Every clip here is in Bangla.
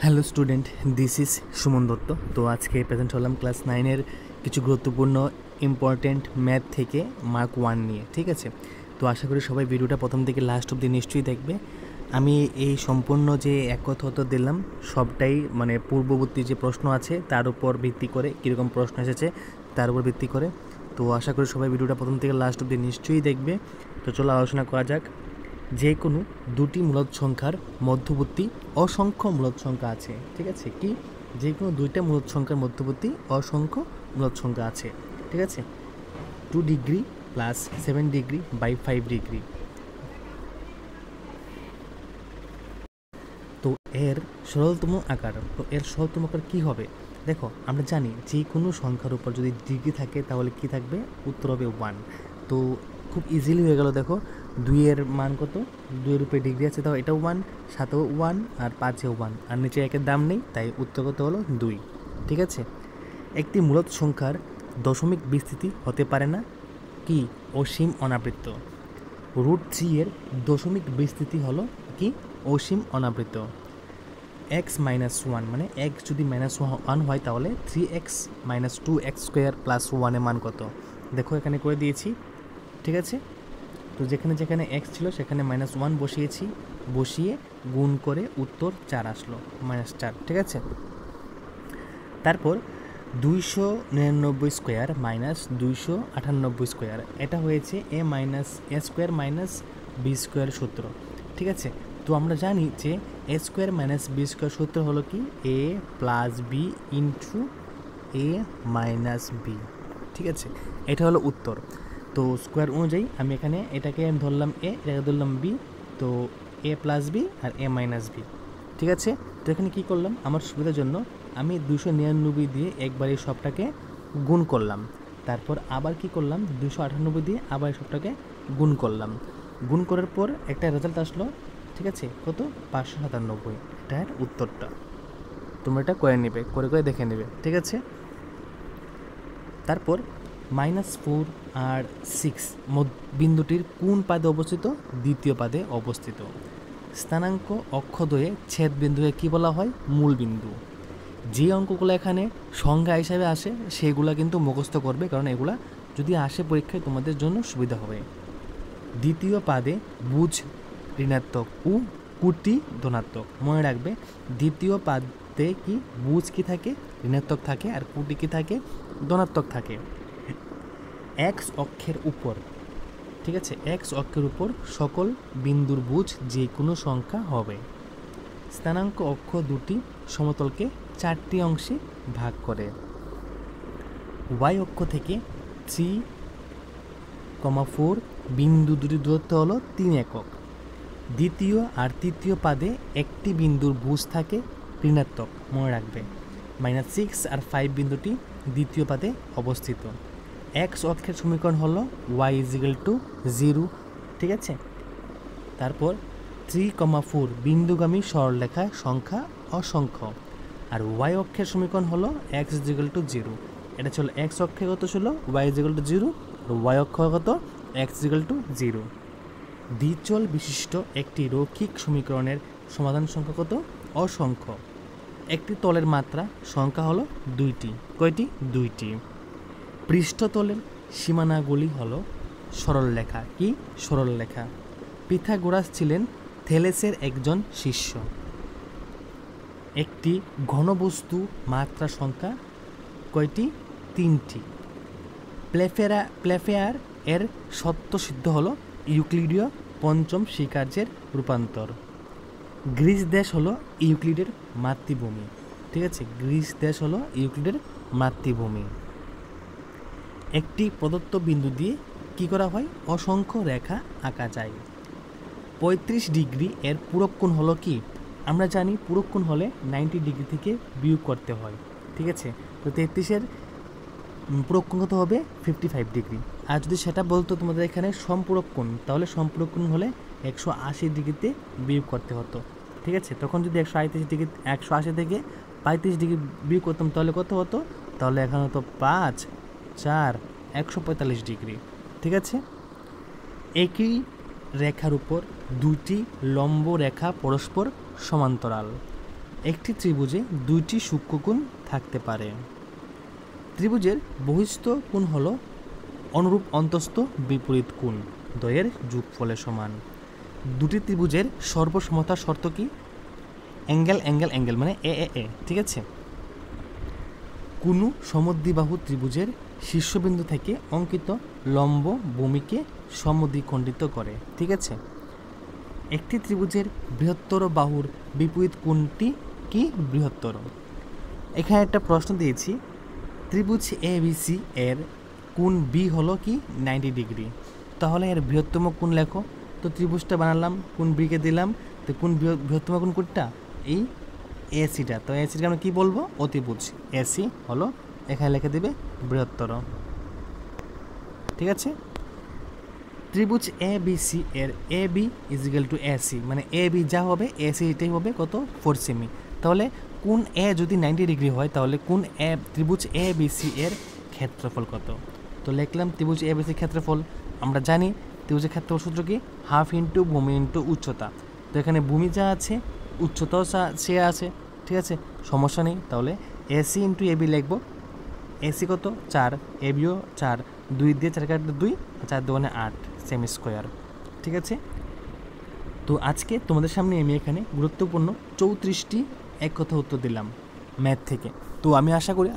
Hello student, this is Suman Dutta. তো আজকে প্রেজেন্ট হলাম ক্লাস 9-এর কিছু গুরুত্বপূর্ণ ইম্পর্ট্যান্ট ম্যাথ থেকে মার্ক 1 নিয়ে। ঠিক আছে, তো আশা করি সবাই ভিডিওটা প্রথম থেকে লাস্ট অবধি নিশ্চয়ই দেখবে। আমি এই সম্পূর্ণ যে এক কথা দিলাম সবটাই মানে পূর্ববর্তী যে প্রশ্ন আছে তার উপর ভিত্তি করে, কীরকম প্রশ্ন এসেছে তার উপর ভিত্তি করে। তো আশা করি সবাই ভিডিওটা প্রথম থেকে লাস্ট অবধি নিশ্চয়ই দেখবে। তো চলো আলোচনা করা যাক। যে কোনো দুটি মূলদ সংখ্যার মধ্যবর্তী অসংখ্য মূলদ সংখ্যা আছে। ঠিক আছে, কি যে কোনো দুইটা মূলদ সংখ্যার মধ্যবর্তী অসংখ্য মূলদ সংখ্যা আছে। ঠিক আছে, 2 degree plus 7 degree by 5 degree. তো এর সরলতম আকার, তো এর সরলতম আকার কী হবে? দেখো, আমরা জানি যে কোনো সংখ্যার উপর যদি ডিগ্রি থাকে তাহলে কি থাকবে? উত্তর হবে 1। তো খুব ইজিলি হয়ে গেল। দেখো, 2-এর মান কত? 2-এর উপরে ডিগ্রি আছে, তাও এটাও 1, 7-এও 1 আর 5-এও 1, আর নিচে একের দাম নেই, তাই উত্তর কত হলো? 2। ঠিক আছে, একটি মূলদ সংখ্যার দশমিক বিস্তৃতি হতে পারে না কি? অসীম অনাবৃত্ত। √3 এর দশমিক বিস্তৃতি হলো কি? অসীম অনাবৃত্ত। x-1 মানে x যদি -1 হয় তাহলে 3x - 2x² + 1 এর মান কত? দেখো এখানে করে দিয়েছি। ঠিক আছে, তো যেখানে যেখানে x ছিল সেখানে -1 বসিয়েছি, বসিয়ে গুণ করে উত্তর 4 আসলো, -4। ঠিক আছে, তারপর 299² - 298², এটা হয়েছে a² - b² সূত্র। ঠিক আছে, তো আমরা জানি যে a² - b² সূত্র হলো কি? a + b * a - b। ঠিক আছে, এটা হলো উত্তর। তো স্কোয়ার অনুযায়ী আমি এখানে এটাকে ধরলাম a, এটাকে ধরলাম b, তো a + b R a - b। ঠিক আছে, তো এখানে কী করলাম? আমার সুবিধার জন্য আমি 299 দিয়ে একবারে সবটাকে গুণ করলাম, তারপর আবার কি করলাম? 298 দিয়ে আবার সবটাকে গুণ করলাম। গুণ করার পর একটা রেজাল্ট আসলো। ঠিক আছে, কত? 597। এটার উত্তরটা তোমরা এটা করে নেবে, করে করে দেখে নেবে। ঠিক আছে, তারপর -4 আর 6 বিন্দুটির কোন পাদে অবস্থিত? দ্বিতীয় পাদে অবস্থিত। স্থানাঙ্ক অক্ষদ্বয়ে ছেদ বিন্দুকে কী বলা হয়? মূল বিন্দু। যে অঙ্কগুলো এখানে সংজ্ঞা হিসাবে আসে সেগুলো কিন্তু মুখস্থ করবে, কারণ এগুলা যদি আসে পরীক্ষায় তোমাদের জন্য সুবিধা হবে। দ্বিতীয় পাদে বুঝ ঋণাত্মক ও কুটি ধনাত্মক। মনে রাখবে, দ্বিতীয় পাদে কি বুঝ কি থাকে? ঋণাত্মক থাকে, আর কুটি কি থাকে? ধনাত্মক থাকে। এক্স অক্ষের উপর, ঠিক আছে, এক্স অক্ষের উপর সকল বিন্দুর বুঝ যে কোনো সংখ্যা হবে। স্থানাঙ্ক অক্ষ দুটি সমতলকে 4টি অংশে ভাগ করে। ওয়াই অক্ষ থেকে 3,4 বিন্দু দুটি দূরত্ব হলো 3 একক। দ্বিতীয় আর তৃতীয় পাদে একটি বিন্দুর বুঝ থাকে ঋণাত্মক। মনে রাখবে, -6 আর 5 বিন্দুটি দ্বিতীয় পাদে অবস্থিত। এক্স অক্ষের সমীকরণ হলো y = 0। ঠিক আছে, তারপর 3,4 বিন্দুগামী সরলরেখা সংখ্যা অসংখ্য। আর y অক্ষের সমীকরণ হলো x = 0। এটা ছিল x অক্ষে কত ছিল? y = 0, আর y অক্ষ কত? x = 0। দ্বিচল বিশিষ্ট একটি রৈখিক সমীকরণের সমাধান সংখ্যা কত? অসংখ্য। একটি তলের মাত্রা সংখ্যা হলো 2টি। কয়টি? 2টি। পৃষ্ঠতলের সীমানাগুলি হলো সরলরেখা। কি? সরলরেখা। পিথাগোরাস ছিলেন থেলেসের একজন শিষ্য। একটি ঘনবস্তু মাত্রা সংখ্যা কয়টি? 3টি। প্লেফেয়ার এর সত্যসিদ্ধ হলো ইউক্লিডীয় পঞ্চম স্বীকার্যের রূপান্তর। গ্রিস দেশ হলো ইউক্লিডের মাতৃভূমি। ঠিক আছে, গ্রিস দেশ হলো ইউক্লিডের মাতৃভূমি। একটি প্রদত্ত বিন্দু দিয়ে কি করা হয়? অসংখ্য রেখা আঁকা যায়। 35 ডিগ্রি এর পূরক কোণ হলো কি? আমরা জানি পূরক কোণ হলে 90 ডিগ্রি থেকে বিয়োগ করতে হয়। ঠিক আছে, তো 33-এর পূরক কোণ কত হবে? 55 ডিগ্রি। আর যদি সেটা বলতো তোমাদের এখানে সম্পূরক কোণ, তাহলে সম্পূরক কোণ হলে 180 ডিগ্রিতে বিয়োগ করতে হতো। ঠিক আছে, তখন যদি 180 থেকে 35 ডিগ্রি বিয়োগ করতাম তাহলে কত হতো? তাহলে এখানে হতো 5, 4, 145 ডিগ্রি। ঠিক আছে, একই রেখার উপর দুটি লম্ব রেখা পরস্পর সমান্তরাল। একটি ত্রিভুজে দুইটি সূক্ষ্মকোণ থাকতে পারে। ত্রিভুজের বহিস্থ কোণ হলো অনুরূপ অন্তস্থ বিপরীত কোণ দ্বয়ের যোগফলের সমান। দুটি ত্রিভুজের সর্বসমতার শর্ত কি? অ্যাঙ্গেল অ্যাঙ্গেল অ্যাঙ্গেল মানে এ এ এ, ঠিক আছে। কোনো সমদ্বিবাহু ত্রিভুজের শীর্ষবিন্দু থেকে অঙ্কিত লম্ব ভূমিকে সমদ্বিখণ্ডিত করে, ঠিক আছে। একটি ত্রিভুজের বৃহত্তর বাহুর বিপরীত কোণটি কি বৃহত্তর? এখানে একটা প্রশ্ন দিয়েছি, ত্রিভুজ এ বি সি এর কোণ বি হলো কি 90 ডিগ্রি, তাহলে এর বৃহত্তম কোণ লেখো। তো ত্রিভুজটা বানালাম, কোণ বিকে দিলাম, তো কোণ বৃহত্তম কোণ কোনটা? এই এসিটা। তো এসিটাকে আমরা কী বলবো? অতিভুজ। এসি হলো এখানে লিখে দেবে বৃহত্তর, ঠিক আছে। ত্রিভুজ এ বি সি এর A B is equal to AC, মানে এ বি যা হবে এসি এটাই হবে কত? 4 সেমি। তাহলে কোণ এ যদি 90 ডিগ্রি হয় তাহলে কোণ এ ত্রিভুজ এ বি সি এর ক্ষেত্রফল কত? তো লিখলাম ত্রিভুজ এ বি সি ক্ষেত্রফল। আমরা জানি ত্রিভুজের ক্ষেত্রফল সূত্র কি? হাফ ইন্টু ভূমি ইন্টু উচ্চতা। তো এখানে ভূমি যা আছে উচ্চতাও সে আছে, ঠিক আছে, সমস্যা নেই। তাহলে এসি ইন্টু এবি লিখবো। এসি কত? 4, এবিও 4, 2 দিয়ে 4 কাটলে 2, 4 2 8 সেমি স্কোয়ার, ঠিক আছে। তো আজকে তোমাদের সামনে আমি এখানে গুরুত্বপূর্ণ 34টি এক কথা উত্তর দিলাম ম্যাথ থেকে। তো আমি আশা করি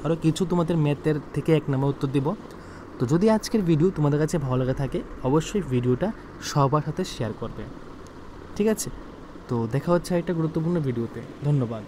আরও কিছু তোমাদের ম্যাথের থেকে 1 নম্বর উত্তর দিব। তো যদি আজকের ভিডিও তোমাদের কাছে ভালো লাগে থাকে অবশ্যই ভিডিওটা সবার সাথে শেয়ার করবে, ঠিক আছে। তো দেখা হচ্ছে একটা গুরুত্বপূর্ণ ভিডিওতে। ধন্যবাদ।